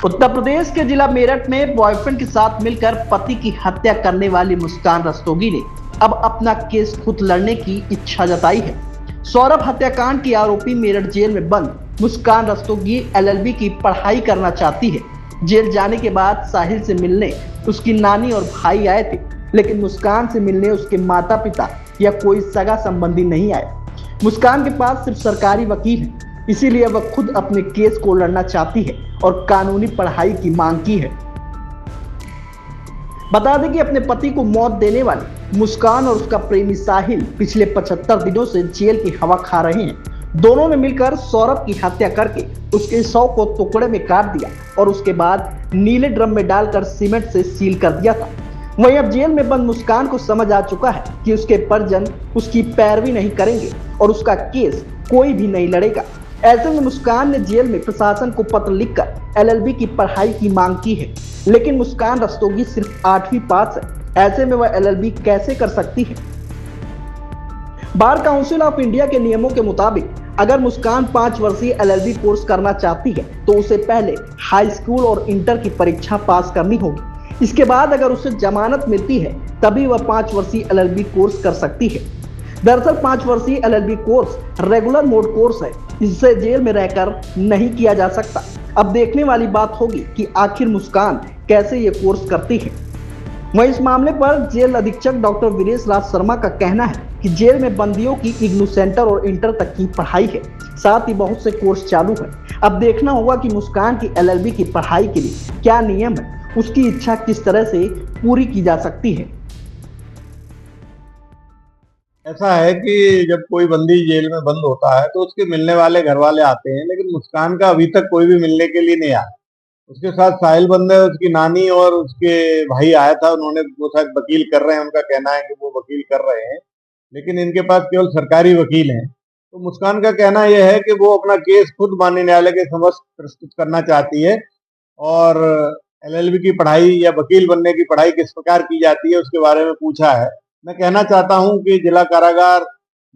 उत्तर प्रदेश के जिला मेरठ में बॉयफ्रेंड के साथ मिलकर पति की हत्या करने वाली मुस्कान रस्तोगी ने अब अपना केस खुद लड़ने की इच्छा जताई है। सौरभ हत्याकांड की आरोपी मेरठ जेल में बंद मुस्कान रस्तोगी एलएलबी की पढ़ाई करना चाहती है। जेल जाने के बाद साहिल से मिलने उसकी नानी और भाई आए थे, लेकिन मुस्कान से मिलने उसके माता पिता या कोई सगा संबंधी नहीं आए। मुस्कान के पास सिर्फ सरकारी वकील है, इसीलिए वह खुद अपने केस को लड़ना चाहती है और कानूनी पढ़ाई की मांग की है। बता दें कि अपने पति को मौत देने वाली मुस्कान और उसका प्रेमी साहिल पिछले 75 दिनों से जेल की हवा खा रहे हैं। दोनों ने मिलकर सौरभ की हत्या करके उसके शव को टुकड़े में काट दिया और उसके बाद नीले ड्रम में डालकर सीमेंट से सील कर दिया था। वहीं अब जेल में बंद मुस्कान को समझ आ चुका है कि उसके परिजन उसकी पैरवी नहीं करेंगे और उसका केस कोई भी नहीं लड़ेगा। ऐसे में मुस्कान ने जेल में प्रशासन को पत्र लिखकर एलएलबी की पढ़ाई की मांग की है, लेकिन मुस्कान रस्तोगी सिर्फ 8वीं पास है। ऐसे में वह एलएलबी कैसे कर सकती है? बार काउंसिल ऑफ इंडिया के नियमों के मुताबिक अगर मुस्कान 5 वर्षीय एलएलबी कोर्स करना चाहती है तो उसे पहले हाई स्कूल और इंटर की परीक्षा पास करनी होगी। इसके बाद अगर उसे जमानत मिलती है तभी वह 5 वर्षीय एलएलबी कोर्स कर सकती है। दरअसल 5 वर्षीय LLB course regular mode course है, इससे जेल में रहकर नहीं किया जा सकता। अब देखने वाली बात होगी कि आखिर मुस्कान कैसे ये कोर्स करती है। वहीं इस मामले पर जेल अधीक्षक डॉक्टर वीरेश राज शर्मा का कहना है कि जेल में बंदियों की इग्नू सेंटर और इंटर तक की पढ़ाई है, साथ ही बहुत से कोर्स चालू है। अब देखना होगा कि मुस्कान की एलएलबी की पढ़ाई के लिए क्या नियम है, उसकी इच्छा किस तरह से पूरी की जा सकती है। ऐसा है कि जब कोई बंदी जेल में बंद होता है तो उसके मिलने वाले घर वाले आते हैं, लेकिन मुस्कान का अभी तक कोई भी मिलने के लिए नहीं आया। उसके साथ साहिल बंद है, उसकी नानी और उसके भाई आया था, उन्होंने वो शायद वकील कर रहे हैं, उनका कहना है कि वो वकील कर रहे हैं, लेकिन इनके पास केवल सरकारी वकील हैं। तो मुस्कान का कहना यह है कि वो अपना केस खुद माननीय न्यायालय के समक्ष प्रस्तुत करना चाहती है और एलएलबी की पढ़ाई या वकील बनने की पढ़ाई किस प्रकार की जाती है उसके बारे में पूछा है। मैं कहना चाहता हूं कि जिला कारागार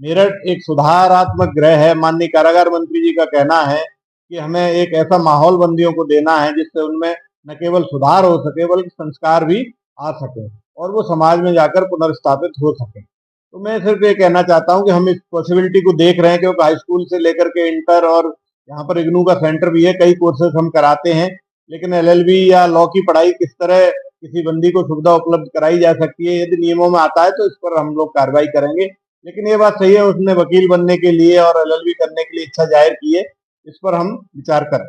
मेरठ एक सुधारात्मक गृह है। माननीय कारागार मंत्री जी का कहना है कि हमें एक ऐसा माहौल बंदियों को देना है जिससे उनमें न केवल सुधार हो सके बल्कि संस्कार भी आ सके और वो समाज में जाकर पुनर्स्थापित हो सके। तो मैं सिर्फ ये कहना चाहता हूं कि हम इस पॉसिबिलिटी को देख रहे हैं, क्योंकि हाई स्कूल से लेकर के इंटर और यहाँ पर इग्नू का सेंटर भी है, कई कोर्सेज हम कराते हैं, लेकिन एलएलबी या लॉ की पढ़ाई किस तरह किसी बंदी को सुविधा उपलब्ध कराई जा सकती है, यदि नियमों में आता है तो इस पर हम लोग कार्रवाई करेंगे। लेकिन ये बात सही है, उसने वकील बनने के लिए और एलएलबी करने के लिए इच्छा जाहिर की है, इस पर हम विचार करें।